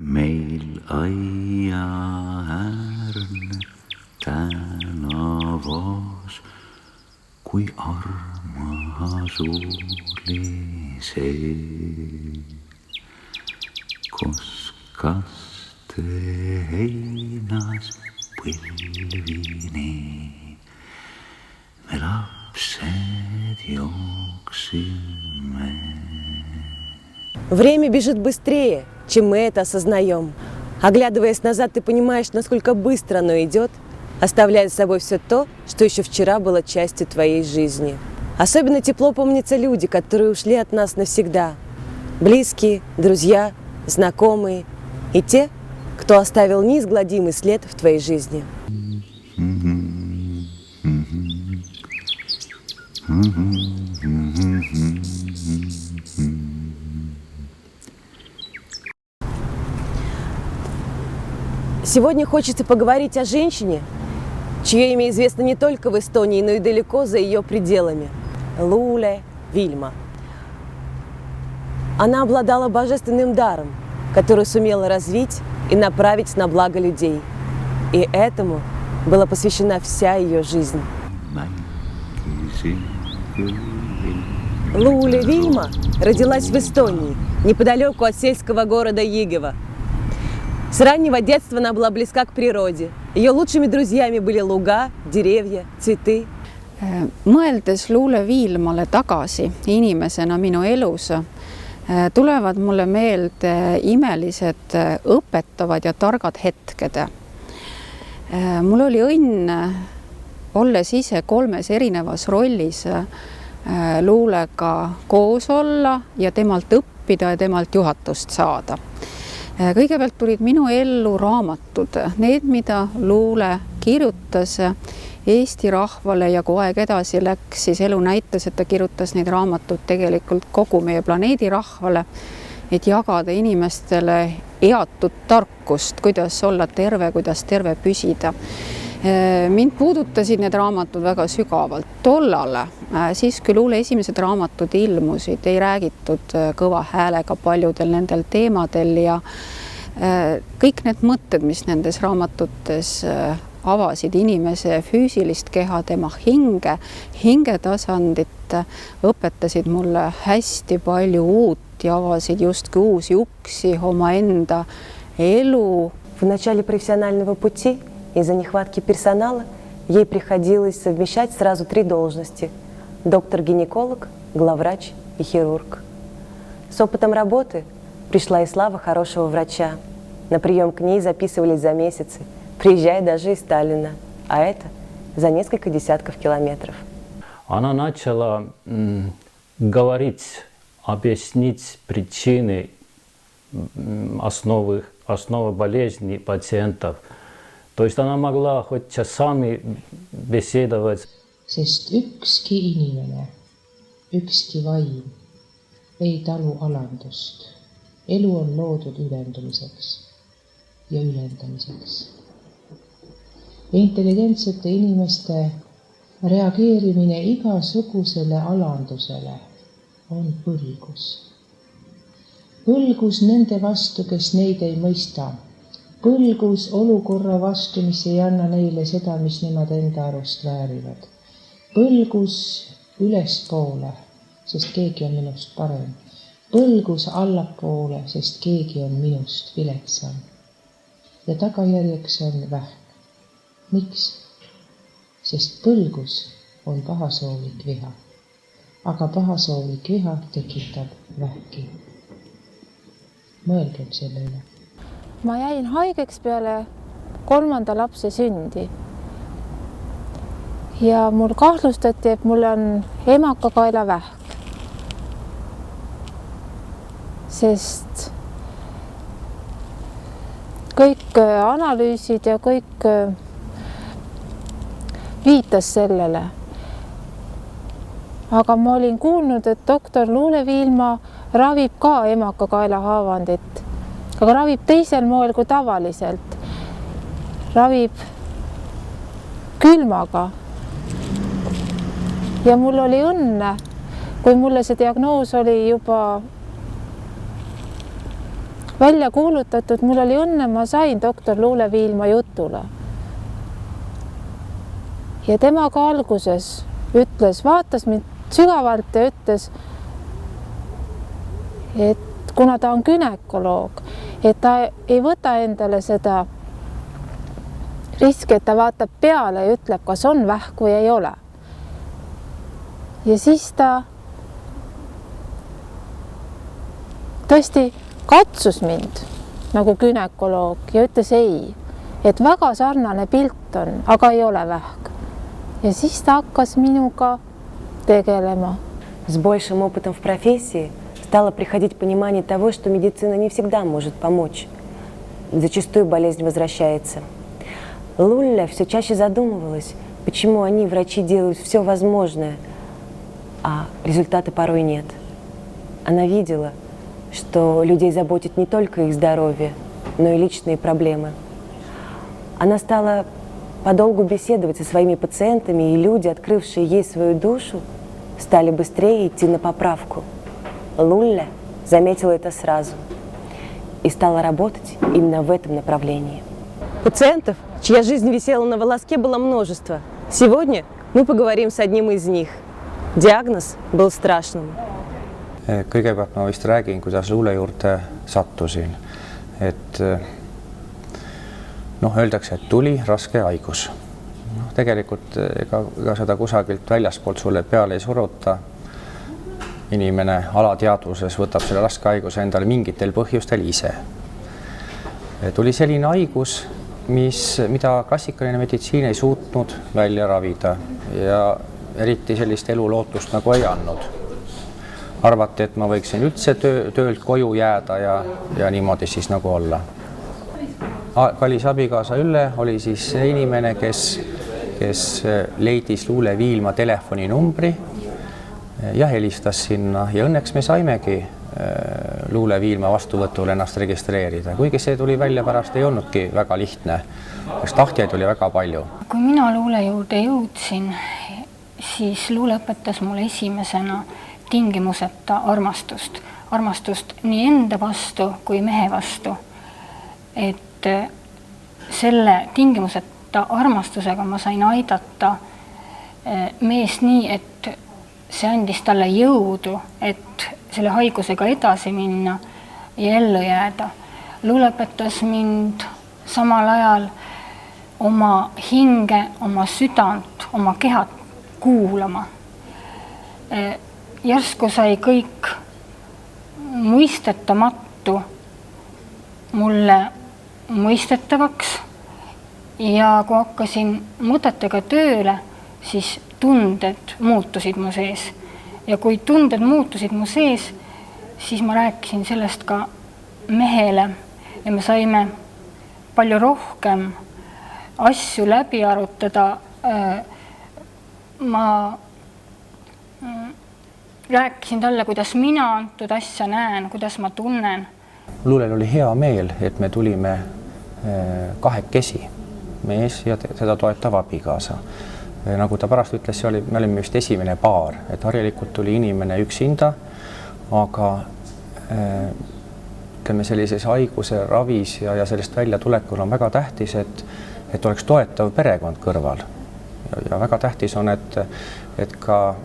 Meil aiaäärne tänavas, kui armas oli see, kus kaste heinas põlvini me lapsed jooksime. Время бежит быстрее, чем мы это осознаем. Оглядываясь назад, ты понимаешь, насколько быстро оно идет, оставляя за собой все то, что еще вчера было частью твоей жизни. Особенно тепло помнятся люди, которые ушли от нас навсегда. Близкие, друзья, знакомые и те, кто оставил неизгладимый след в твоей жизни. Сегодня хочется поговорить о женщине, чье имя известно не только в Эстонии, но и далеко за ее пределами. Луле Вильма. Она обладала божественным даром, который сумела развить и направить на благо людей. И этому была посвящена вся ее жизнь. Луле Вильма родилась в Эстонии, неподалеку от сельского города Jõgeva. С раннего детства она была близка к природе. Ее лучшими друзьями были луга, деревья, цветы. Mõeldes Luule Viilmale tagasi inimesena minu elus, tulevad mulle meelde imelised õpetavad ja targad hetked. Mul oli õnn, olles ise 3 erinevas rollis Luulega koos olla ja temalt õppida ja temalt juhatust saada. Kõigepealt tulid minu ellu raamatud, need, mida Luule kirjutas Eesti rahvale ja kui aeg edasi läks, siis elu näitas, et ta kirjutas neid raamatud tegelikult kogu meie planeedi rahvale, et jagada inimestele eatud tarkust, kuidas olla terve, kuidas terve püsida. Mind puudutasid need raamatud väga sügavalt. Tollal, siis kui Luule esimesed raamatud ilmusid, ei räägitud kõva häälega paljudel nendel teemadel ja kõik need mõtted, mis nendes raamatutes avasid inimese füüsilist keha, tema hingetasandit, õpetasid mulle hästi palju uut ja avasid justkui uusi uksi omaenda elu. В начале профессионального пути из-за нехватки персонала ей приходилось совмещать сразу 3 должности – доктор-гинеколог, главврач и хирург. С опытом работы пришла и слава хорошего врача. На прием к ней записывались за месяцы, приезжая даже из Сталина, а это за несколько десятков километров. Она начала говорить, объяснить причины, основы болезни пациентов. То есть она могла хоть часами беседовать. Sest ükski inimene, ükski vaim ei talu alandust. Elu on loodud ülendumiseks ja ülendamiseks. Intelligentsete inimeste reageerimine igasugusele alandusele on põlgus. Põlgus nende vastu, kes neid ei mõista. Põlgus olukorra vastu, mis ei anna neile seda, mis nemad enda arust väärivad. Põlgus ülespoole, sest keegi on minust parem. Põlgus allapoole, sest keegi on minust viletsam. Ja tagajärjeks on vähk. Miks? Sest põlgus on pahasoovlik viha. Aga pahasoovlik viha tekitab vähki. Mõelgem selle üle. Ma jäin haigeks peale 3. lapse sündi. Ja mul kahtlustati, et mul on emakakaelavähk. Sest kõik analüüsid ja kõik viitas sellele. Aga ma olin kuulnud, et doktor Luule Viilma ravib ka emakakaelahaavandit, aga ravib teisel moel kui tavaliselt. Ravib külmaga. Ja mul oli õnne, kui mulle see diagnoos oli juba välja kuulutatud, mul oli õnne, ma sain doktor Luule Viilma jutule. Ja tema ka alguses ütles, vaatas mind sügavalt ja ütles, et kuna ta on günekoloog, et ta ei võta endale seda riski, et ta vaatab peale ja ütleb, kas on vähk või ei ole. Ja siis ta tõesti katsus mind nagu günekoloog ja ütles ei, et väga sarnane pilt on, aga ei ole vähk. Ja siis ta hakkas minuga tegelema. С большим опытом в профессии стало приходить понимание того, что медицина не всегда может помочь. Зачастую болезнь возвращается. Луля все чаще задумывалась, почему они, врачи, делают все возможное, а результата порой нет. Она видела, что людей заботит не только их здоровье, но и личные проблемы. Она стала подолгу беседовать со своими пациентами, и люди, открывшие ей свою душу, стали быстрее идти на поправку. Луля заметила это сразу и стала работать именно в этом направлении. Пациентов, чья жизнь висела на волоске, было множество. Сегодня мы поговорим с одним из них. Диагноз был страшным. Kõigepealt ma vist räägin, kuidas Luule juurde sattusin. Öeldakse, et tuli raske haigus. Tegelikult ega seda kusagilt väljaspoolt sulle peale ei suruta. Inimene alateadvuses võtab selle raske haiguse endale mingitel põhjustel ise. Tuli selline haigus, mida klassikaline meditsiin ei suutnud välja ravida ja eriti sellist elulootust nagu ei andnud. Arvati, et ma võiksin üldse töölt koju jääda ja niimoodi siis nagu olla. Kallis abikaasa Ülle oli siis see inimene, kes leidis Luule Viilma telefoninumbri ja helistas sinna ja õnneks me saimegi Luule Viilma vastuvõtul ennast registreerida, kuigi see tuli välja pärast ei olnudki väga lihtne, sest tahtjaid oli väga palju. Kui mina Luule juurde jõudsin, siis Luule õpetas mulle esimesena tingimuseta armastust. Armastust nii enda vastu kui mehe vastu. Et selle tingimuseta armastusega ma sain aidata meest nii, et see andis talle jõudu, et selle haigusega edasi minna ja ellu jääda. Luule õpetas mind samal ajal oma hinge, oma südant, oma kehat kuulama. Järsku sai kõik mõistetamatu mulle mõistetavaks ja kui hakkasin mõtetega tööle, siis tunded muutusid mu sees. Ja kui tunded muutusid mu sees, siis ma rääkisin sellest ka mehele ja me saime palju rohkem asju läbi arutada. Ma rääkisin talle, kuidas mina antud asja näen, kuidas ma tunnen. Luulel oli hea meel, et me tulime kahekesi, mees ja teda toetav abikaasa. Nagu ta pärast ütles, me olime vist esimene paar, et harjalikult tuli inimene üksinda, aga sellises haiguse ravis ja sellest välja tulekul on väga tähtis, et oleks toetav perekond kõrval. Ja väga tähtis on, et ka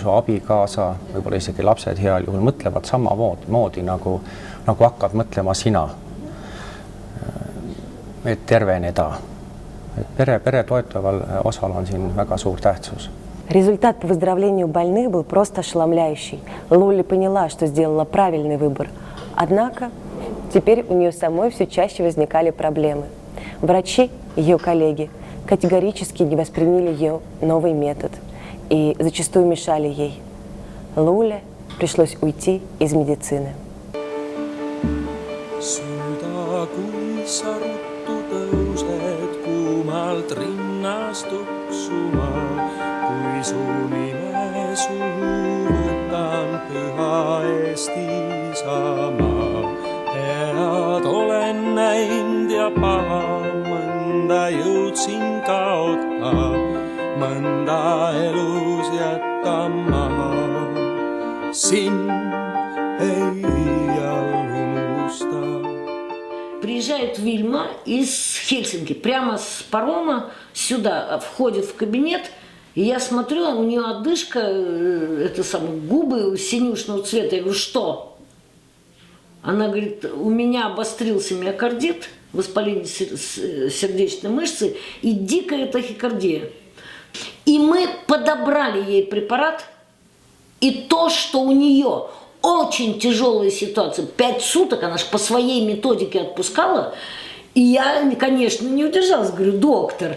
su abikaasa, võib-olla isegi lapsed heal juhul mõtlevad samamoodi nagu hakkad mõtlema sina. Et terveneda. Pere toetaval osal on siin väga suur tähtsus. Результат по выздоровлению больных был просто ошеломляющий. Луля поняла, что сделала правильный выбор. Однако теперь у нее самой все чаще возникали проблемы. Врачи, ее коллеги, категорически не восприняли ее новый метод и зачастую мешали ей. Луле пришлось уйти из медицины. Süda, kui sa ruttu tõused kuumalt rinnast tuksuma, kui su nime suhu võtan püha Eesti Isamaa. Elad olen näinud ja paha, mõnda jõudsin kaota, mõnda elus jätta maha. Sind ei iial приезжает Вильма из Хельсинки, прямо с парома сюда, входит в кабинет, и я смотрю, у нее одышка, это самое, губы синюшного цвета. Я говорю, что? Она говорит, у меня обострился миокардит, воспаление сердечной мышцы и дикая тахикардия. И мы подобрали ей препарат, и то, что у нее очень тяжелая ситуация, 5 суток, она же по своей методике отпускала, и я, конечно, не удержалась, говорю, доктор,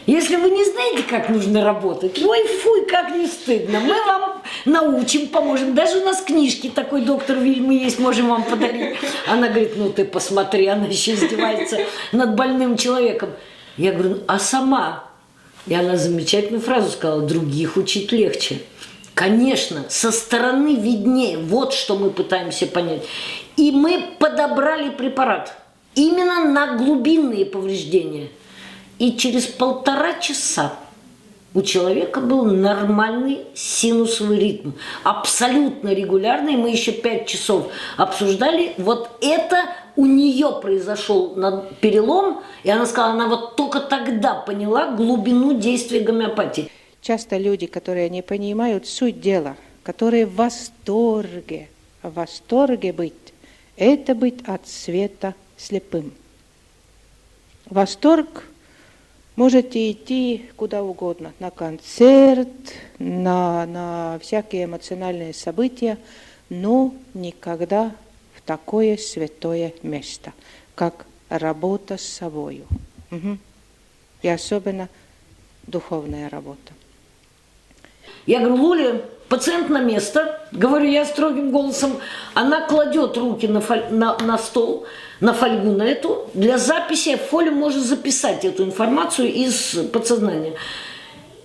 если вы не знаете, как нужно работать, ой, фуй, как не стыдно, мы вам научим, поможем. Даже у нас книжки такой доктор Вильмы есть, можем вам подарить. Она говорит, ну ты посмотри, она еще издевается над больным человеком. Я говорю, а сама? И она замечательную фразу сказала, других учить легче. Конечно, со стороны виднее, вот что мы пытаемся понять. И мы подобрали препарат именно на глубинные повреждения. И через 1,5 часа у человека был нормальный синусовый ритм, абсолютно регулярный. Мы еще 5 часов обсуждали. Вот это у нее произошел перелом, и она сказала, она вот только тогда поняла глубину действия гомеопатии. Часто люди, которые не понимают суть дела, которые в восторге быть, это быть от света слепым. Восторг можете идти куда угодно, на концерт, на всякие эмоциональные события, но никогда в такое святое место, как работа с собою. И особенно духовная работа. Я говорю, Луля, пациент на место, говорю я строгим голосом, она кладет руки на стол, на фольгу на эту, для записи Фоля может записать эту информацию из подсознания.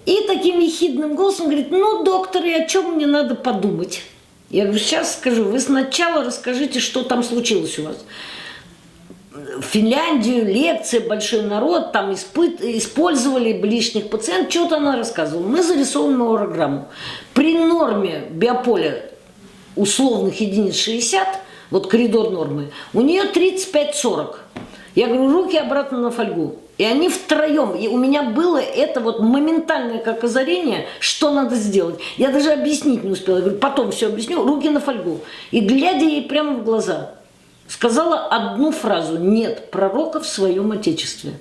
И таким ехидным голосом говорит, ну, доктор, и о чем мне надо подумать? Я говорю, сейчас скажу, вы сначала расскажите, что там случилось у вас. В Финляндию, лекция, большой народ, там использовали лишних пациентов, что-то она рассказывала. Мы зарисовываем аурограмму. При норме биополя условных единиц 60, вот коридор нормы, у нее 35-40. Я говорю, руки обратно на фольгу. И они втроем, и у меня было это вот моментальное как озарение, что надо сделать. Я даже объяснить не успела. Я говорю, потом все объясню, руки на фольгу. И глядя ей прямо в глаза, сказала одну фразу: нет пророка в своем отечестве.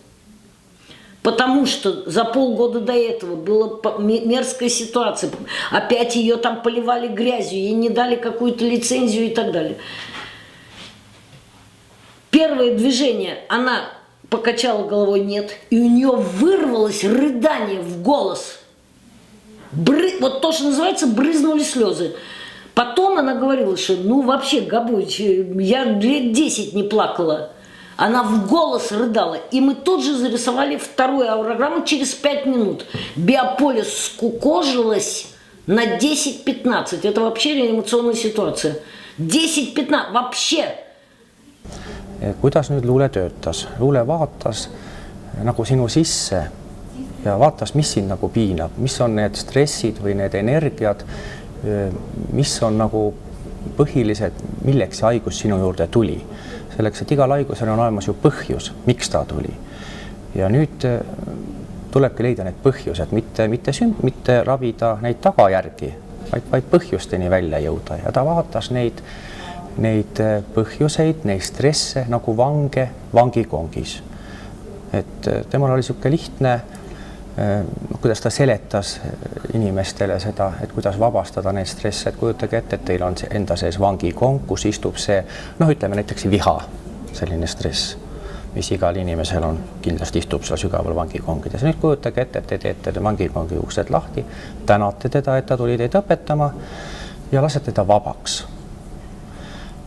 Потому что за полгода до этого была мерзкая ситуация. Опять ее там поливали грязью, ей не дали какую-то лицензию и так далее. Первое движение, она покачала головой «нет», и у нее вырвалось рыдание в голос. Вот то, что называется, брызнули слезы. Потом она говорила, что ну вообще, Габович, я лет 10 не плакала. Она в голос рыдала. И мы тут же зарисовали вторую аурограмму через 5 минут. Биополе скукожилось на 10-15. Это вообще реанимационная ситуация. 10-15, вообще. Kuidas nüüd luule töötas? Luule vaatas nagu sinu sisse ja vaatas, mis sind nagu piinab, mis on need stressid või need energiad, mis on nagu põhilised, milleks see haigus sinu juurde tuli. Selleks, et igal haigusel on olemas ju põhjus, miks ta tuli. Ja nüüd tulebki leida need põhjused, mitte ravida neid tagajärgi, vaid põhjusteni välja jõuda. Ja ta vaatas neid põhjuseid, neid stresse nagu vange vangikongis. Et temal oli siuke lihtne, kuidas ta seletas inimestele seda, et kuidas vabastada neid stresse, et kujutage ette, et teil on enda sees vangikong, kus istub see, ütleme näiteks viha, selline stress, mis igal inimesel on, kindlasti istub seal sügaval vangikongides. Nüüd kujutage ette, et te teete vangikongi uksed lahti, tänate teda, et ta tuli teid õpetama ja lasete teda vabaks.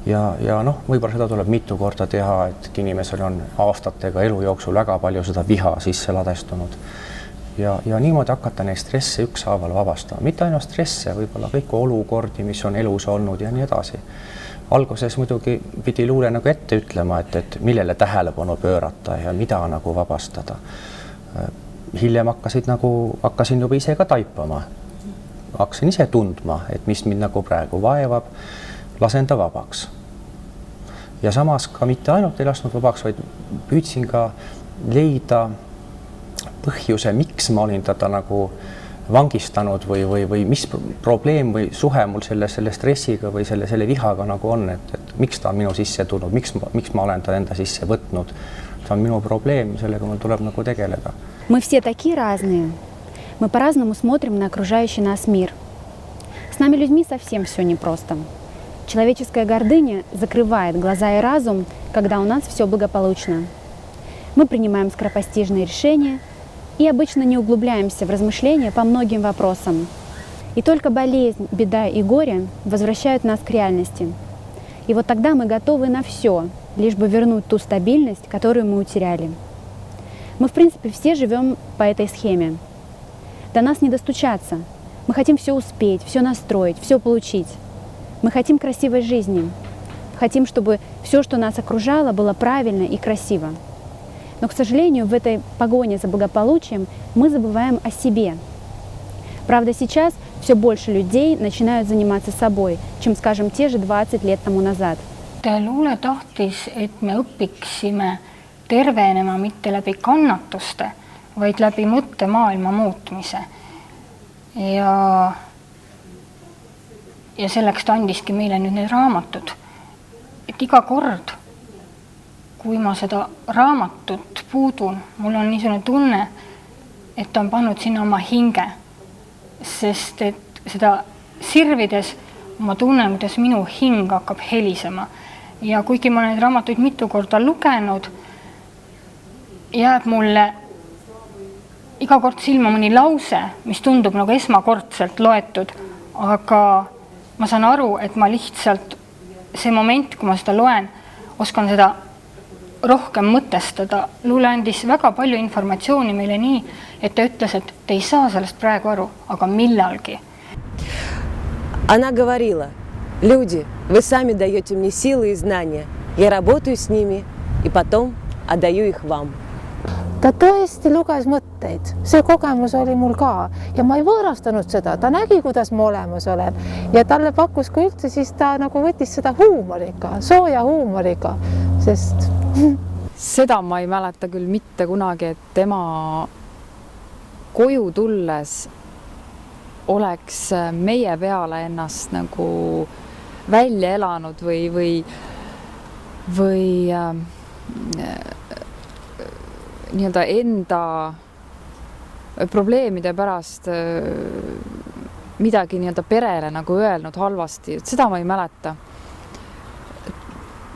Ja võib-olla seda tuleb mitu korda teha, et inimesel on aastatega elu jooksul väga palju seda viha sisse ladestunud. Ja niimoodi hakata neid stresse ükshaaval vabastama. Mitte ainult stresse, võib-olla kõik olukordi, mis on elus olnud ja nii edasi. Alguses muidugi pidi luule nagu ette ütlema, et millele tähelepanu pöörata ja mida nagu vabastada. Hiljem hakkasin juba ise ka taipama. Hakkasin ise tundma, et mis mind nagu praegu vaevab, lasen ta vabaks. ja samas ka mitte ainult ei lasknud vabaks, vaid püüdsin ka leida põhjuse, miks ma olin teda nagu vangistanud või mis probleem või suhe mul selle stressiga või selle vihaga nagu on, et miks ta on minu sisse tulnud, miks ma olen ta enda sisse võtnud. See on minu probleem, sellega mul tuleb nagu tegeleda. Мы все такие разные. Мы по-разному смотрим на окружающий нас мир. С нами людьми совсем все непросто. Человеческая гордыня закрывает глаза и разум, когда у нас все благополучно. Мы принимаем скоропостижные решения и обычно не углубляемся в размышления по многим вопросам. И только болезнь, беда и горе возвращают нас к реальности. И вот тогда мы готовы на все, лишь бы вернуть ту стабильность, которую мы утеряли. Мы, в принципе, все живем по этой схеме. До нас не достучаться. Мы хотим все успеть, все настроить, все получить. Мы хотим красивой жизни. Хотим, чтобы все, что нас окружало, было правильно и красиво. Но, к сожалению, в этой погоне за благополучием мы забываем о себе. Правда, сейчас все больше людей начинают заниматься собой, чем, скажем, те же 20 лет тому назад. Luule tahtis, et me õpiksime tervenema mitte läbi kannatuste, vaid läbi mõttemaailma muutmise. Ja selleks ta andiski meile nüüd need raamatud. Et iga kord, kui ma seda raamatut puudun, mul on niisugune tunne, et ta on pannud sinna oma hinge. Sest et seda sirvides ma tunnen, kuidas minu hing hakkab helisema. Ja kuigi ma neid raamatuid mitu korda lugenud, jääb mulle iga kord silma mõni lause, mis tundub nagu esmakordselt loetud, aga ma saan aru, et ma lihtsalt see moment, kui ma seda loen, oskan seda rohkem mõtestada. Luule andis väga palju informatsiooni meile nii, et ta ütles, et te ei saa sellest praegu aru, aga millalgi. Она говорила: люди, вы сами даете мне силы и знания. Я работаю с ними и потом отдаю их вам. Ta tõesti luges mõtteid, see kogemus oli mul ka ja ma ei võõrastanud seda, ta nägi, kuidas ma olemas olen ja talle pakkus kui üldse, siis ta nagu võttis seda huumoriga, sooja huumoriga, sest seda ma ei mäleta küll mitte kunagi, et tema koju tulles oleks meie peale ennast nagu välja elanud või nii-öelda enda probleemide pärast midagi nii-öelda perele nagu öelnud halvasti, seda ma ei mäleta.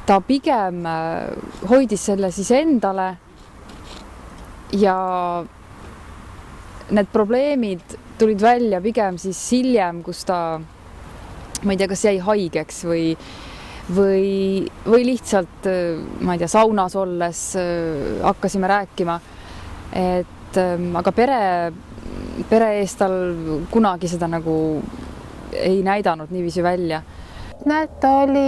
Ta pigem hoidis selle siis endale ja need probleemid tulid välja pigem siis hiljem, kus ta, ma ei tea, kas jäi haigeks või lihtsalt, ma ei tea, saunas olles hakkasime rääkima, et aga pere eest tal kunagi seda nagu ei näidanud niiviisi välja. Näed, ta oli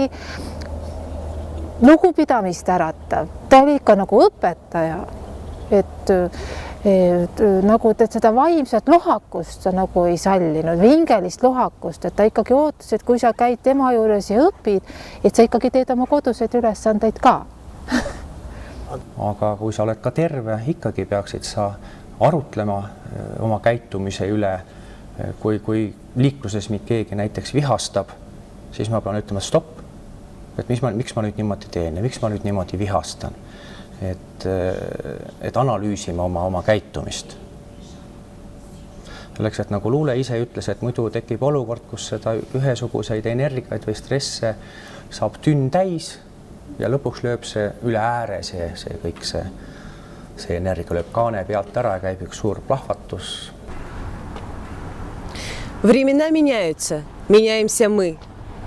lugupidamist äratav, ta oli ikka nagu õpetaja, et nagu seda vaimset lohakust sa nagu ei sallinud, hingelist lohakust, et ta ikkagi ootas, et kui sa käid tema juures ja õpid, et sa ikkagi teed oma kodused ülesandeid ka. Aga kui sa oled ka terve, ikkagi peaksid sa arutlema oma käitumise üle. Kui liikluses mind keegi näiteks vihastab, siis ma pean ütlema stopp, et miks ma nüüd niimoodi teen ja miks ma nüüd niimoodi vihastan. Et analüüsima oma käitumist. Selleks, et nagu Luule ise ütles, et muidu tekib olukord, kus seda ühesuguseid energiaid või stresse saab tünn täis ja lõpuks lööb see üle ääre, see energia lööb kaane pealt ära ja käib üks suur plahvatus. Времена меняются, меняемся мы.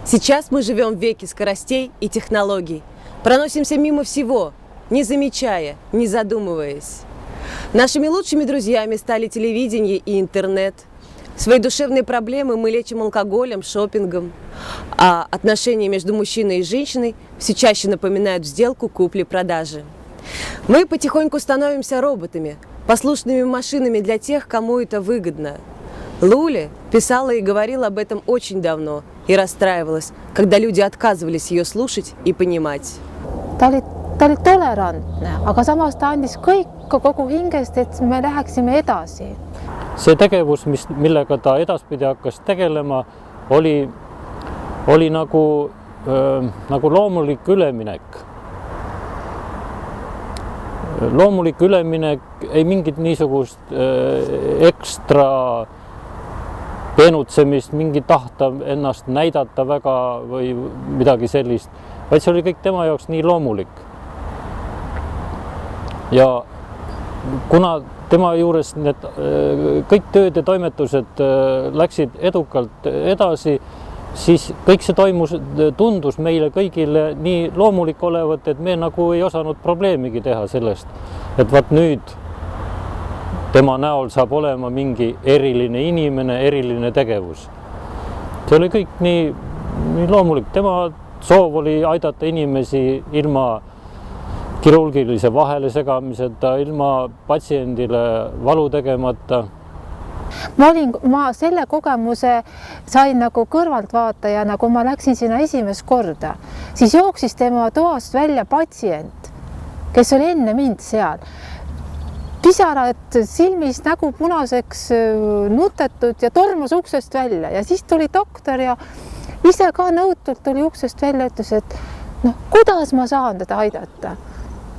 Сейчас мы живем в веке скоростей и технологий. Проносимся мимо всего, не замечая, не задумываясь. Нашими лучшими друзьями стали телевидение и интернет. Свои душевные проблемы мы лечим алкоголем, шопингом. А отношения между мужчиной и женщиной все чаще напоминают сделку купли-продажи. Мы потихоньку становимся роботами, послушными машинами для тех, кому это выгодно. Луле писала и говорила об этом очень давно и расстраивалась, когда люди отказывались ее слушать и понимать. ta oli tolerantne, aga samas ta andis kogu hingest, et me läheksime edasi. See tegevus, millega ta edaspidi hakkas tegelema, oli nagu loomulik üleminek. Loomulik üleminek, ei mingit niisugust ekstra peenutsemist, mingi tahta ennast näidata väga või midagi sellist, vaid see oli kõik tema jaoks nii loomulik. Ja kuna tema juures need kõik tööd ja toimetused läksid edukalt edasi, siis kõik see tundus meile kõigile nii loomulik olevat, et me nagu ei osanud probleemigi teha sellest, et vaat nüüd tema näol saab olema mingi eriline inimene, eriline tegevus. See oli kõik nii loomulik. Tema soov oli aidata inimesi ilma kirurgilise vahele segamiseta, ilma patsiendile valu tegemata. Ma selle kogemuse sain nagu kõrvaltvaataja, kui ma läksin sinna esimest korda, siis jooksis tema toast välja patsient, kes oli enne mind seal. Pisarad silmis, nägu punaseks nutetud ja tormas uksest välja ja siis tuli doktor ja ise ka nõutult tuli uksest välja, ütles, et kuidas ma saan teda aidata,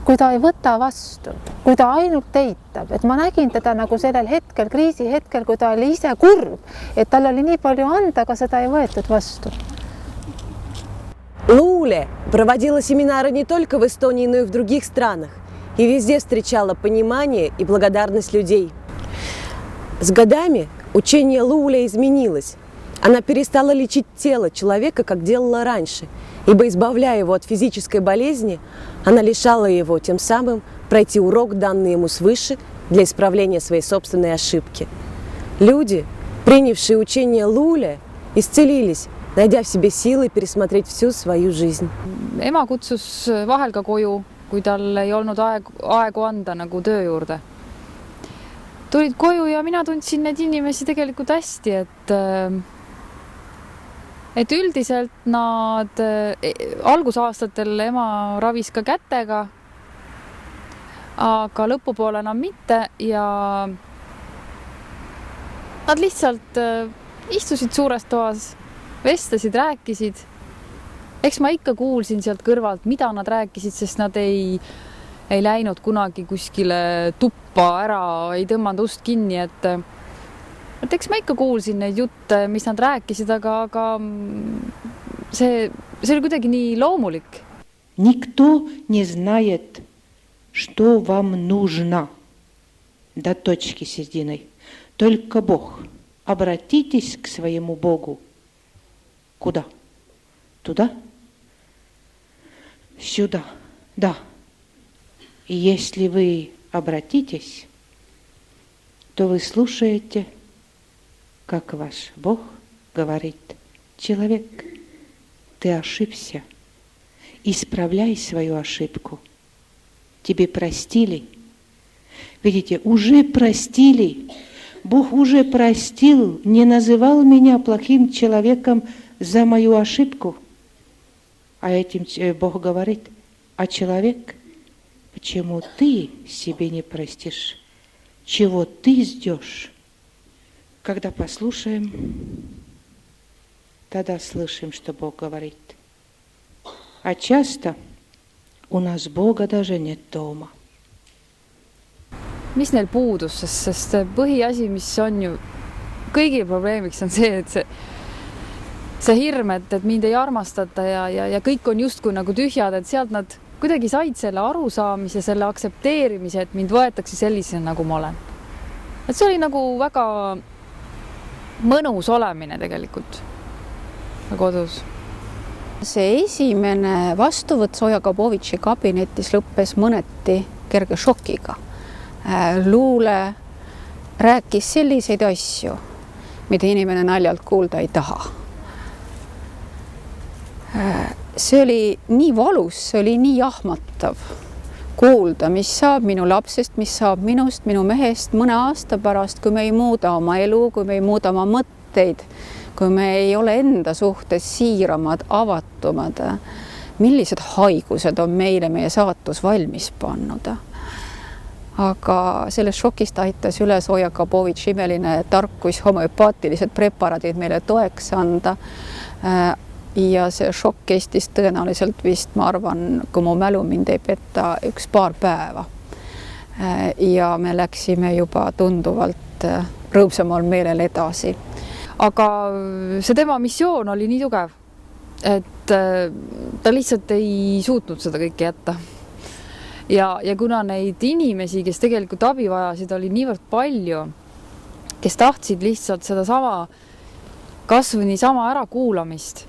kui ta ei võta vastu, kui ta ainult eitab, et ma nägin teda nagu sellel hetkel, kriisi hetkel, kui ta oli ise kurb, et tal oli nii palju anda, aga seda ei võetud vastu. Луле проводила семинары не только в Эстонии, но и в других странах. И везде встречала понимание и благодарность людей. С годами учение Луле изменилось. Она перестала лечить тело человека, как делала раньше, ибо, избавляя его от физической болезни, она лишала его тем самым пройти урок, данный ему свыше, для исправления своей собственной ошибки. Люди, принявшие учение Луле, исцелились, найдя в себе силы пересмотреть всю свою жизнь. Ema kutsus vahel ka koju, kui tal ei olnud aegu anda nagu töö juurde. Tulid koju ja mina tundsin neid inimesi tegelikult hästi, et üldiselt nad algusaastatel ema ravis ka kätega, aga lõpupoole enam mitte ja nad lihtsalt istusid suures toas, vestlesid, rääkisid. Eks ma ikka kuulsin sealt kõrvalt, mida nad rääkisid, sest nad ei läinud kunagi kuskile tuppa ära, ei tõmmanud ust kinni, et eks ma ikka kuulsin neid jutte, mis nad rääkisid, aga see oli kuidagi nii loomulik. Никто не знает, что вам нужно до точки середины. Только Бог. Обратитесь к своему Богу. Куда? Туда? Сюда. Да. И если вы обратитесь, то вы слушаете, как ваш Бог говорит: человек, ты ошибся, исправляй свою ошибку. Тебе простили. Видите, уже простили. Бог уже простил, не называл меня плохим человеком за мою ошибку. А этим Бог говорит: а человек, почему ты себе не простишь? Чего ты ждешь? Когда послушаем, тогда слышим, что Бог говорит. А часто у нас Бога даже нет дома. Mis neil puudus, sest põhiasi, mis on ju kõigi probleemiks, on see, et see hirm, et mind ei armastata ja kõik on justkui nagu tühjad, et sealt nad kuidagi said selle arusaamise, selle aktsepteerimise, et mind võetakse sellisena, nagu ma olen. Et see oli nagu väga mõnus olemine tegelikult kodus. See esimene vastuvõtt Zoja Gabovitši kabinetis lõppes mõneti kerge šokiga. Luule rääkis selliseid asju, mida inimene naljalt kuulda ei taha. See oli nii valus, see oli nii jahmatav kuulda, mis saab minu lapsest, mis saab minust, minu mehest mõne aasta pärast, kui me ei muuda oma elu, kui me ei muuda oma mõtteid, kui me ei ole enda suhtes siiramad, avatumad, millised haigused on meile meie saatus valmis pannud. Aga sellest šokist aitas üle Zoja Kabovitš imeline tarkus homöopaatilised preparaadid meile toeks anda. Ja see šokk kestis tõenäoliselt vist, ma arvan, kui mu mälu mind ei petta, paar päeva. Ja me läksime juba tunduvalt rõõmsamal meelel edasi. Aga see tema missioon oli nii tugev, et ta lihtsalt ei suutnud seda kõike jätta. Ja kuna neid inimesi, kes tegelikult abi vajasid, oli niivõrd palju, kes tahtsid lihtsalt seda sama, kas või niisama ära kuulamist,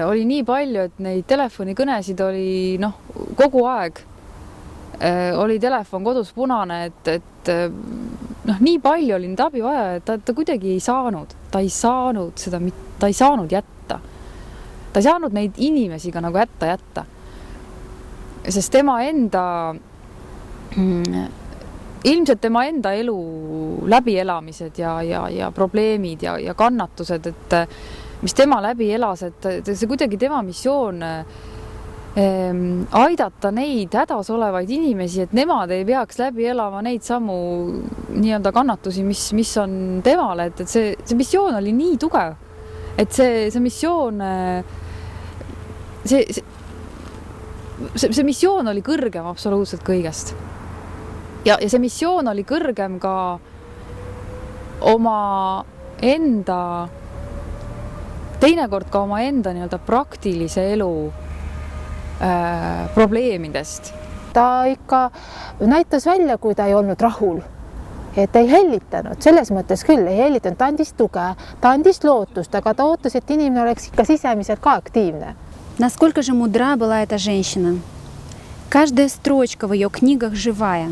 oli nii palju, et neid telefonikõnesid oli kogu aeg. Oli telefon kodus punane, et nii palju oli neid abi vaja, et ta kuidagi ei saanud. Ta ei saanud jätta. Ta ei saanud neid inimesi ka nagu hätta jätta. Sest tema enda, ilmselt tema enda elu läbielamised ja probleemid ja kannatused, et mis tema läbi elas, et see kuidagi tema missioon aidata neid hädas olevaid inimesi, et nemad ei peaks läbi elama neid samu nii-öelda kannatusi, mis on temale, et see missioon oli nii tugev, et see missioon see missioon oli kõrgem absoluutselt kõigest. Ja see missioon oli kõrgem ka oma enda, teinekord ka oma enda nii-öelda praktilise elu probleemidest. Ta ikka näitas välja, kui ta ei olnud rahul, et ei hellitanud, selles mõttes küll ei hellitanud, ta andis tuge, ta andis lootust, aga ta ootas, et inimene oleks ikka sisemiselt ka aktiivne. Насколько же мудра была эта женщина. Каждая строчка в ее книгах живая.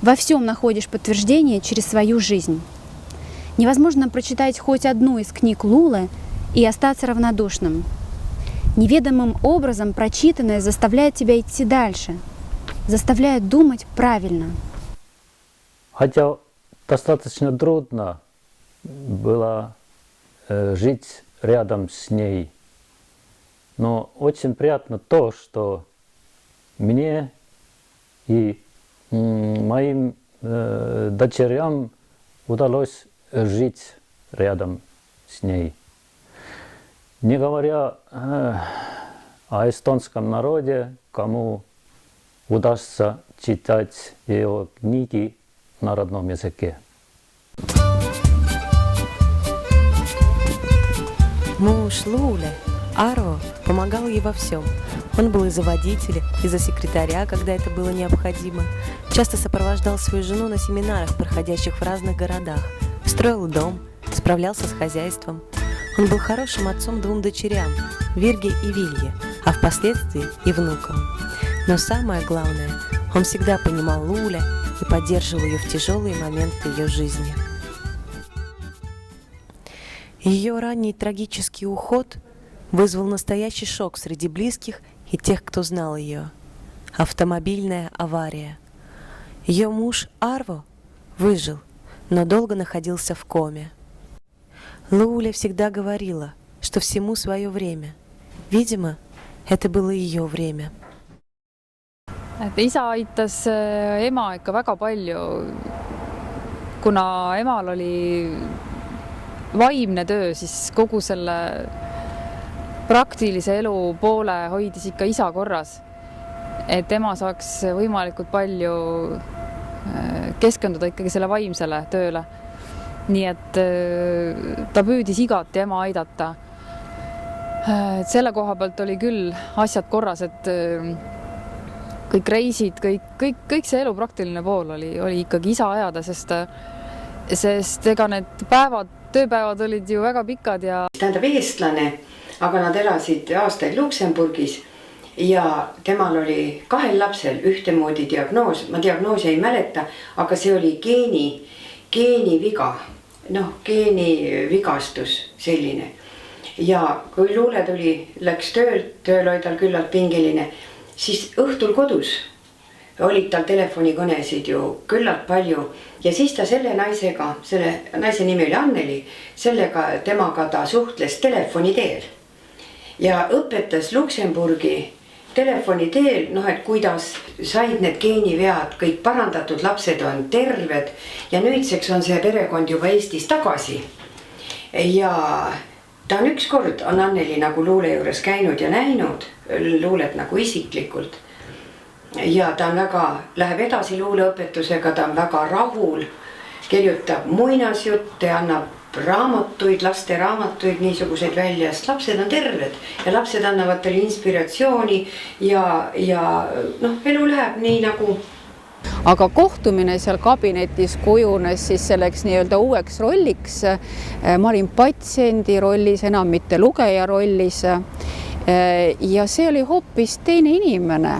Во всем находишь подтверждение через свою жизнь. Невозможно прочитать хоть одну из книг Лулы и остаться равнодушным. Неведомым образом прочитанное заставляет тебя идти дальше, заставляет думать правильно. Хотя достаточно трудно было жить рядом с ней, но очень приятно то, что мне и моим дочерям удалось жить рядом с ней. Не говоря о эстонском народе, кому удастся читать ее книги на родном языке. Муж Луле, Арво, помогал ей во всем. Он был и за водителя, и за секретаря, когда это было необходимо. Часто сопровождал свою жену на семинарах, проходящих в разных городах. Строил дом, справлялся с хозяйством. Он был хорошим отцом 2 дочерям, Вирге и Вилье, а впоследствии и внукам. Но самое главное, он всегда понимал Луле и поддерживал ее в тяжелые моменты ее жизни. Ее ранний трагический уход вызвал настоящий шок среди близких и тех, кто знал ее. Автомобильная авария. Ее муж Арво выжил, но долго находился в коме. Луля всегда говорила, что всему свое время. Видимо, это было ее время. Isa aitas ema ikka väga palju, kuna emal oli vaimne töö, siis kogu selle praktilise elu poole hoidis ikka isa korras, et ema saaks võimalikult palju keskenduda ikkagi selle vaimsele tööle. Nii et ta püüdis igati ema aidata. Selle koha pealt oli küll asjad korras, et kõik reisid, kõik see elu praktiline pool oli ikkagi isa ajada, sest ega need tööpäevad olid ju väga pikad ja... Tähendab eestlane, aga nad elasid aastaid Luksemburgis ja temal oli 2 lapsel ühtemoodi diagnoos. Ma diagnoosi ei mäleta, aga see oli geeniviga, geenivigastus selline. Ja kui Luule läks tööl oli tal küllalt pingeline, siis õhtul kodus olid tal telefonikõnesid ju küllalt palju. Ja siis ta selle naisega, selle naise nimi oli Anneli, temaga ta suhtles telefoni teel. ja õpetas Luksemburgi telefoni teel, noh, et kuidas said need geenivead kõik parandatud, lapsed on terved ja nüüdseks on see perekond juba Eestis tagasi. Ja ta on ükskord, on Anneli nagu luule juures käinud ja näinud luulet nagu isiklikult. Ja ta on väga, läheb edasi luuleõpetusega, ta on väga rahul, kirjutab muinasjutte, annab raamatuid, laste raamatuid, niisuguseid välja, sest lapsed on terved ja lapsed annavad talle inspiratsiooni ja noh, elu läheb nii nagu. Aga kohtumine seal kabinetis kujunes siis selleks nii-öelda uueks rolliks. Ma olin patsiendi rollis, enam mitte lugeja rollis. Ja see oli hoopis teine inimene.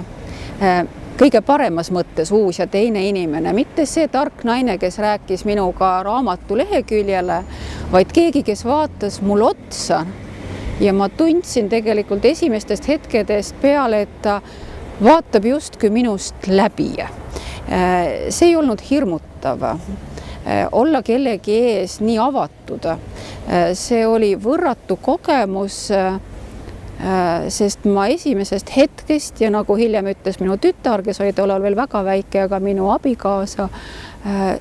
Kõige paremas mõttes uus ja teine inimene, mitte see tark naine, kes rääkis minuga raamatu leheküljele, vaid keegi, kes vaatas mul otsa ja ma tundsin tegelikult esimestest hetkedest peale, et ta vaatab justkui minust läbi. See ei olnud hirmutav, olla kellegi ees nii avatud. See oli võrratu kogemus, sest ma esimesest hetkest ja nagu hiljem ütles minu tütar, kes oli tollal veel väga väike, aga minu abikaasa,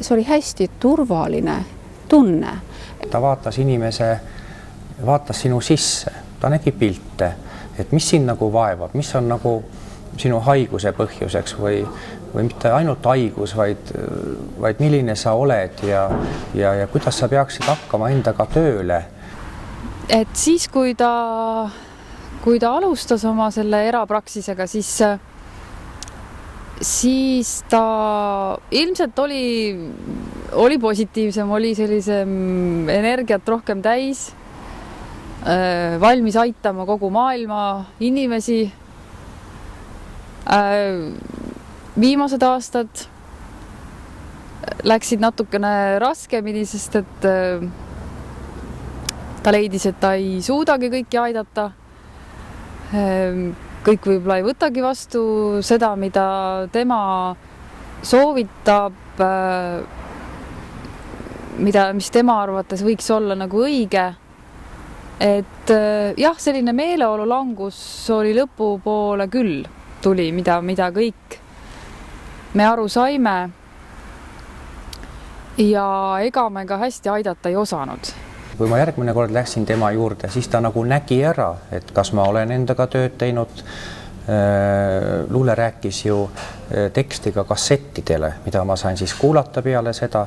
see oli hästi turvaline tunne. Ta vaatas sinu sisse, ta nägi pilte, et mis sind nagu vaevab, mis on nagu sinu haiguse põhjuseks või mitte ainult haigus, vaid milline sa oled ja kuidas sa peaksid hakkama endaga tööle. Et siis, kui ta alustas oma selle erapraksisega, siis ta ilmselt oli positiivsem, oli sellisem energiat rohkem täis, valmis aitama kogu maailma inimesi. Viimased aastad läksid natukene raskemini, sest et ta leidis, et ta ei suudagi kõiki aidata. Kõik võib-olla ei võtagi vastu seda, mida tema soovitab, mis tema arvates võiks olla nagu õige. Et jah, selline meeleolu langus oli lõpupoole küll tuli, mida kõik me aru saime ja ega me ka hästi aidata ei osanud. Kui ma järgmine kord läksin tema juurde, siis ta nagu nägi ära, et kas ma olen endaga tööd teinud. Luule rääkis ju tekstiga kassettidele, mida ma sain siis kuulata peale seda.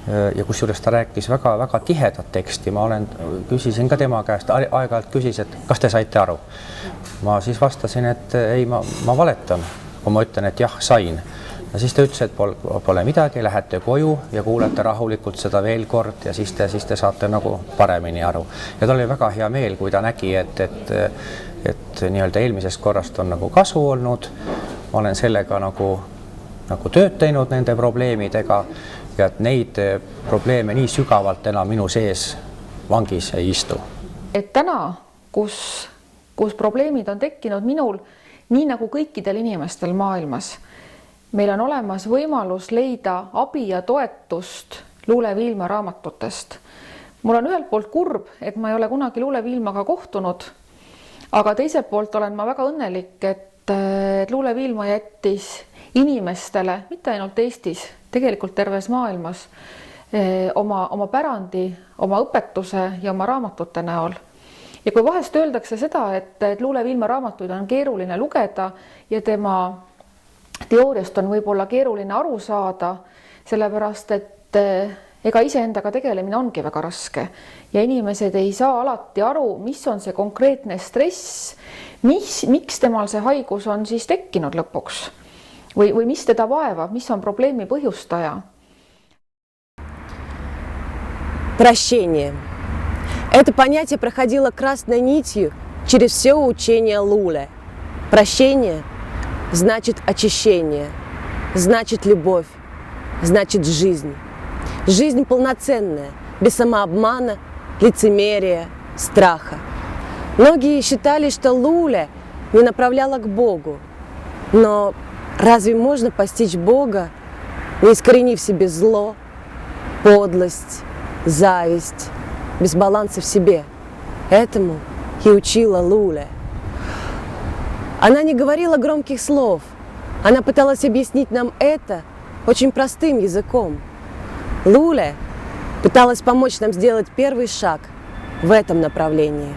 Ja kusjuures ta rääkis väga tihedat teksti. Ma küsisin ka tema käest, aeg-ajalt küsis, et kas te saite aru. Ma siis vastasin, et ei, ma valetan, kui ma ütlen, et jah, sain. Ja siis ta ütles, et pole midagi, lähete koju ja kuulete rahulikult seda veel kord ja siis te saate nagu paremini aru. Ja tal oli väga hea meel, kui ta nägi, et nii-öelda eelmisest korrast on nagu kasu olnud. Ma olen sellega nagu tööd teinud nende probleemidega ja et neid probleeme nii sügavalt enam minu sees vangis ei istu. Et täna, kus probleemid on tekkinud minul, nii nagu kõikidel inimestel maailmas, meil on olemas võimalus leida abi ja toetust Luule Viilma raamatutest. Mul on ühelt poolt kurb, et ma ei ole kunagi Luule Viilmaga kohtunud, aga teiselt poolt olen ma väga õnnelik, et Luule Viilma jättis inimestele, mitte ainult Eestis, tegelikult terves maailmas, oma pärandi, oma õpetuse ja oma raamatute näol. Ja kui vahest öeldakse seda, et Luule Viilma raamatuid on keeruline lugeda ja tema teooriast on võib-olla keeruline aru saada, sellepärast, et ega iseendaga tegelemine ongi väga raske ja inimesed ei saa alati aru, mis on see konkreetne stress, miks temal see haigus on siis tekkinud lõpuks või mis teda vaevab, mis on probleemi põhjustaja. Прощение. Это понятие проходило красной нитью через все учение Луле. Прощение значит очищение, значит любовь, значит жизнь. Жизнь полноценная, без самообмана, лицемерия, страха. Многие считали, что Луле не направляла к Богу. Но разве можно постичь Бога, не искоренив в себе зло, подлость, зависть, без баланса в себе? Этому и учила Луле. Она не говорила громких слов. Она пыталась объяснить нам это очень простым языком. Луле пыталась помочь нам сделать первый шаг в этом направлении.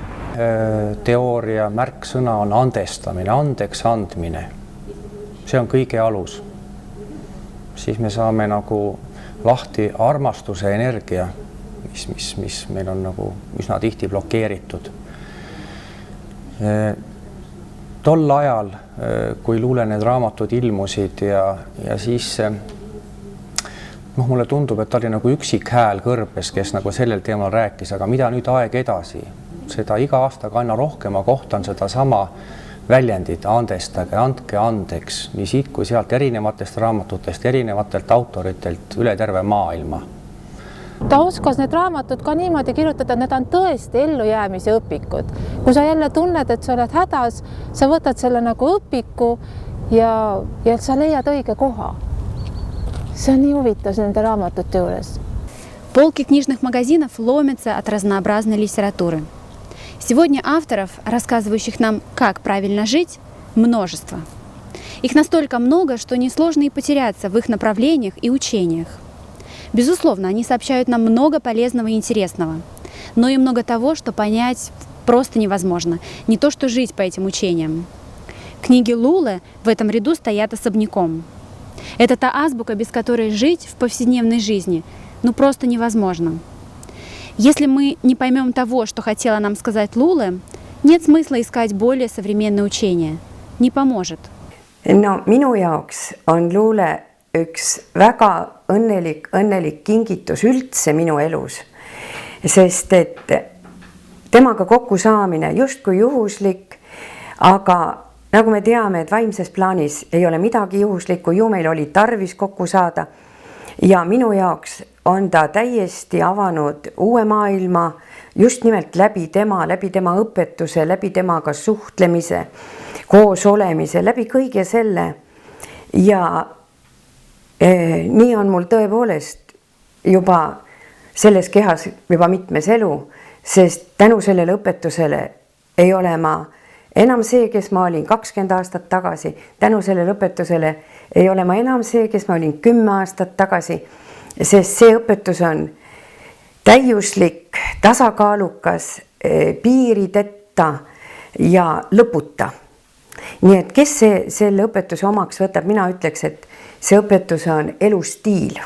Teooria märksõna on andestamine, andeks andmine. See on kõige alus. Siis me saame nagu lahti armastuse energia, mis meil on nagu üsna tihti blokeeritud. Tol ajal, kui Luule need raamatud ilmusid ja siis mulle tundub, et ta oli nagu üksik hääl kõrbes, kes nagu sellel teemal rääkis, aga mida nüüd aeg edasi? Seda iga aastaga aina rohkem ma kohtan seda sama väljendit, andestage, andke andeks, mis ikku sealt erinevatest raamatutest, erinevatelt autoritelt üle terve maailma. Ta oskas need raamatud ka niimoodi kirjutada, et need on tõesti ellujäämise õpikud. Kui sa jälle tunned, et sa oled hädas, sa võtad selle nagu õpiku ja sa leiad õige koha. See on nii huvitav nende raamatute juures. Полки книжных магазинов ломятся от разнообразной литературы. Сегодня авторов, рассказывающих нам, как правильно жить, множество. Их настолько много, что несложно и потеряться в их направлениях и учениях. Безусловно, они сообщают нам много полезного и интересного, но и много того, что понять просто невозможно, не то что жить по этим учениям. Книги Луле в этом ряду стоят особняком. Это та азбука, без которой жить в повседневной жизни просто невозможно. Если мы не поймем того, что хотела нам сказать Луле, нет смысла искать более современное учение. Не поможет. No minu jaoks on Luule üks väga õnnelik kingitus üldse minu elus, sest et temaga kokku saamine justkui juhuslik, aga nagu me teame, et vaimses plaanis ei ole midagi juhuslikku, ju meil oli tarvis kokku saada ja minu jaoks on ta täiesti avanud uue maailma just nimelt läbi tema õpetuse, läbi temaga suhtlemise, koos olemise, läbi kõige selle ja nii on mul tõepoolest juba selles kehas juba mitmes elu, sest tänu sellele õpetusele ei ole ma enam see, kes ma olin 20 aastat tagasi, tänu sellele õpetusele ei ole ma enam see, kes ma olin 10 aastat tagasi, sest see õpetus on täiuslik, tasakaalukas, piirideta ja lõputa. Nii et kes selle õpetuse omaks võtab, mina ütleks, et see õpetus on elustiil.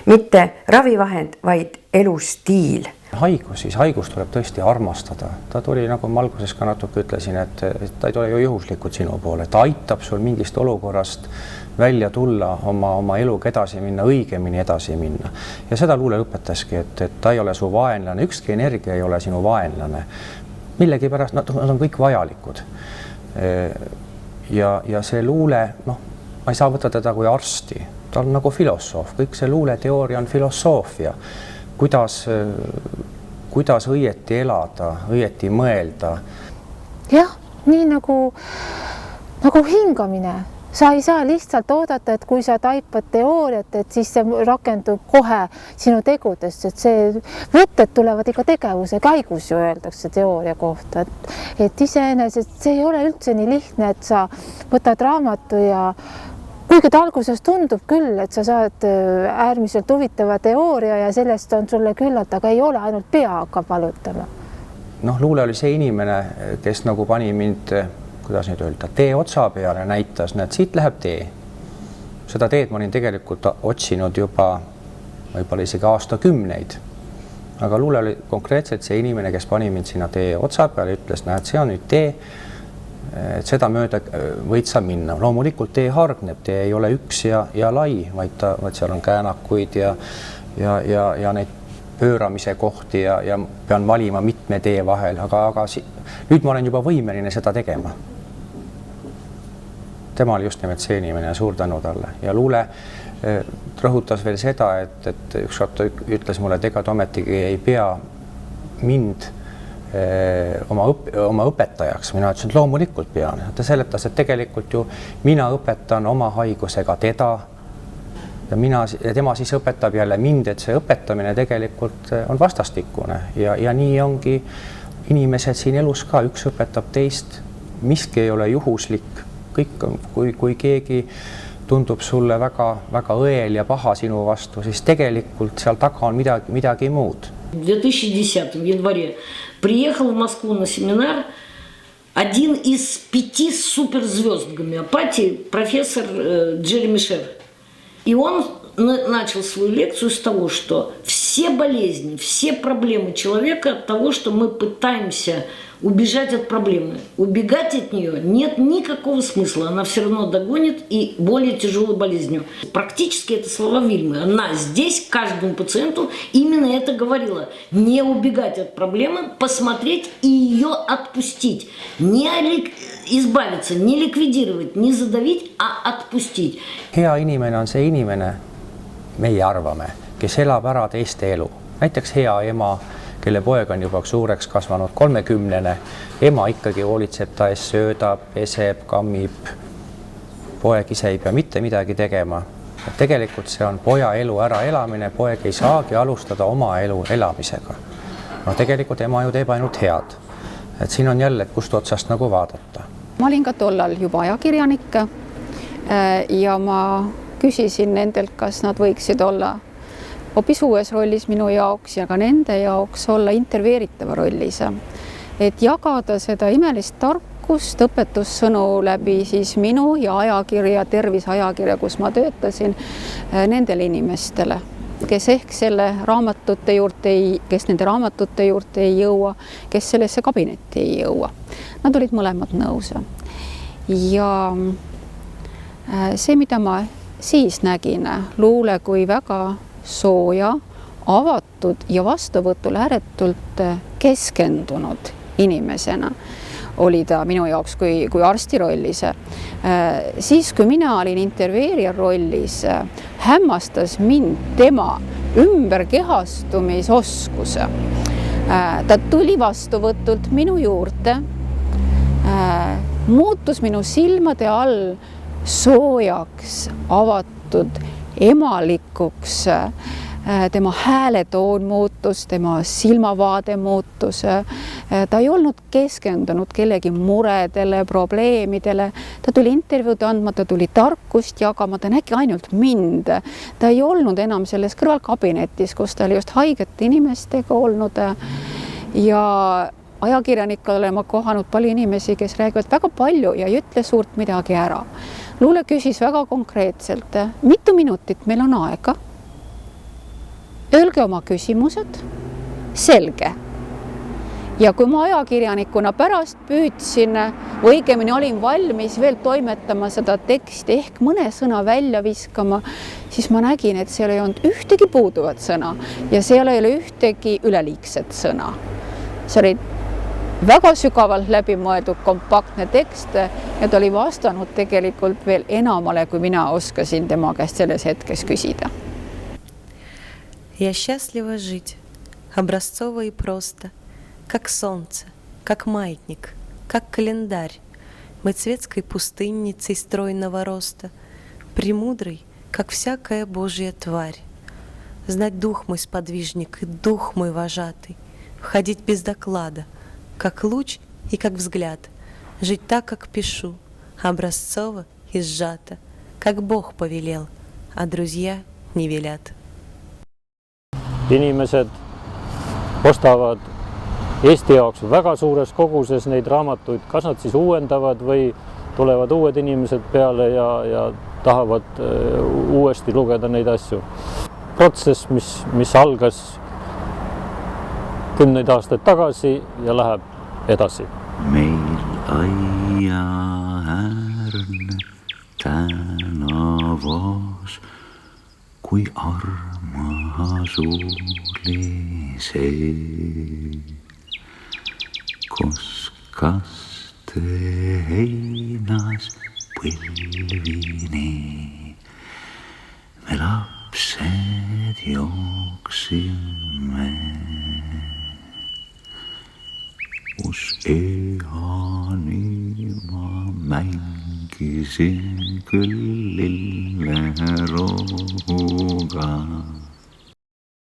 Mitte ravivahend, vaid elustiil. Haigus tuleb tõesti armastada. Ta tuli, nagu ma alguses ka natuke ütlesin, et ta ei tule ju juhuslikult sinu poole. Ta aitab sul mingist olukorrast välja tulla, oma eluga edasi minna, õigemini edasi minna. Ja seda Luule õpetaski, et ta ei ole su vaenlane. Ükski energia ei ole sinu vaenlane. Millegi pärast, nad on kõik vajalikud. Ja see Luule, ma ei saa võtta teda kui arsti. Ta on nagu filosoof. Kõik see Luule teooria on filosoofia. Kuidas õieti elada, õieti mõelda. Jah, nii nagu hingamine. Sa ei saa lihtsalt oodata, et kui sa taipad teooriat, et siis see rakendub kohe sinu tegudest, et see võtted tulevad ikka tegevuse käigus ju öeldakse teooria kohta, et iseenesest see ei ole üldse nii lihtne, et sa võtad raamatu ja kuigi ta alguses tundub küll, et sa saad äärmiselt huvitava teooria ja sellest on sulle küllalt, aga ei ole, ainult pea hakkab valutama. Luule oli see inimene, kes nagu pani mind, kuidas nüüd öelda, tee otsa peale näitas, näed, siit läheb tee. Seda teed ma olin tegelikult otsinud juba võib-olla isegi aastakümneid. Aga Luule oli konkreetselt see inimene, kes pani mind sinna tee otsa peale, ütles, näed, see on nüüd tee, et seda mööda võid sa minna. Loomulikult tee hargneb, tee ei ole üks ja lai, vaid seal on käänakuid ja neid pööramise kohti ja pean valima mitme tee vahel, aga nüüd ma olen juba võimeline seda tegema. Tema oli just nimelt see inimene ja suur tänu talle. Ja Luule rõhutas veel seda, et ükskord ütles mulle, et ega ta ometigi ei pea mind oma õpetajaks. Mina ütlesin, et loomulikult pean. Ta seletas, et tegelikult ju mina õpetan oma haigusega teda ja tema siis õpetab jälle mind, et see õpetamine tegelikult on vastastikune ja nii ongi inimesed siin elus ka, üks õpetab teist miski ei ole juhuslik, kõik on, kui keegi tundub sulle väga õel ja paha sinu vastu, siis tegelikult seal taga on midagi muud. В 2010 январе приехал в Москву на семинар один из 5 суперзвезд гомеопатии, профессор Джереми Шер. И он начал свою лекцию с того, что все болезни, все проблемы человека от того, что мы пытаемся убежать от проблемы. Убегать от нее нет никакого смысла. Она все равно догонит и более тяжелой болезнью. Практически это слова Вильмы. Она здесь каждому пациенту именно это говорила. Не убегать от проблемы, посмотреть и ее отпустить. Не избавиться, не ликвидировать, не задавить, а отпустить. Hea inimene on see inimene, meie arvame, kes elab ära teiste elu. Näiteks hea ema, kelle poeg on juba suureks kasvanud 30-ne, ema ikkagi hoolitseb ta ees, söödab, peseb, kammib, poeg ise ei pea mitte midagi tegema. Et tegelikult see on poja elu äraelamine, poeg ei saagi alustada oma elu elamisega. No tegelikult ema ju teeb ainult head. Et siin on jälle, kust otsast nagu vaadata. Ma olin ka tollal juba ajakirjanik ja ma küsisin nendelt, kas nad võiksid olla hoopis uues rollis minu jaoks ja ka nende jaoks olla intervjueeritava rollis. Et jagada seda imelist tarkust, õpetussõnu läbi siis minu ja ajakirja, tervisajakirja, kus ma töötasin, nendele inimestele, kes ehk selle raamatute juurde kes nende raamatute juurde ei jõua, kes sellesse kabinetti ei jõua. Nad olid mõlemad nõus. Ja see, mida ma siis nägin, luule kui väga sooja, avatud ja vastuvõtul ääretult keskendunud inimesena oli ta minu jaoks kui arsti rollis. Siis, kui mina olin intervjueerija rollis, hämmastas mind tema ümberkehastumisoskus. Ta tuli vastuvõtult minu juurde, muutus minu silmade all soojaks, avatud, emalikuks, tema hääletoon muutus, tema silmavaade muutus. Ta ei olnud keskendunud kellegi muredele, probleemidele. Ta tuli intervjuud andma, ta tuli tarkust jagama, ta nägi ainult mind. Ta ei olnud enam selles kõrvalkabinetis, kus ta oli just haigete inimestega olnud. Ja ajakirjanikul olen ma kohanud palju inimesi, kes räägivad väga palju ja ei ütle suurt midagi ära. Luule küsis väga konkreetselt, mitu minutit meil on aega? Öelge oma küsimused, selge. Ja kui ma ajakirjanikuna pärast püüdsin, või õigemini olin valmis veel toimetama seda teksti ehk mõne sõna välja viskama, siis ma nägin, et seal ei olnud ühtegi puuduvat sõna ja seal ei ole ühtegi üleliigset sõna. See oli väga sügavalt läbimõeldud kompaktne tekst ja ta oli vastanud tegelikult veel enamale, kui mina oskasin tema käest selles hetkes küsida. Я счастлива жить, образцово и просто, как солнце, как маятник, как календарь, быть светской пустынницей стройного роста, премудрой, как всякая Божья тварь, знать дух мой сподвижник и дух мой вожатый, входить без доклада, как луч и как взгляд, жить так, как пишу, образцово и сжато, как Бог повелел, а друзья не велят. Inimesed ostavad Eesti jaoks väga suures koguses neid raamatuid, kas nad siis uuendavad või tulevad uued inimesed peale ja tahavad uuesti lugeda neid asju. Protsess, mis algas 10 aastat tagasi ja läheb edasi. Meil aia äärne tänavas, kui armas oli see, kus kaste heinas põlvini me lapsed jooksime, kus eani ma mängisin küll lillerohuga.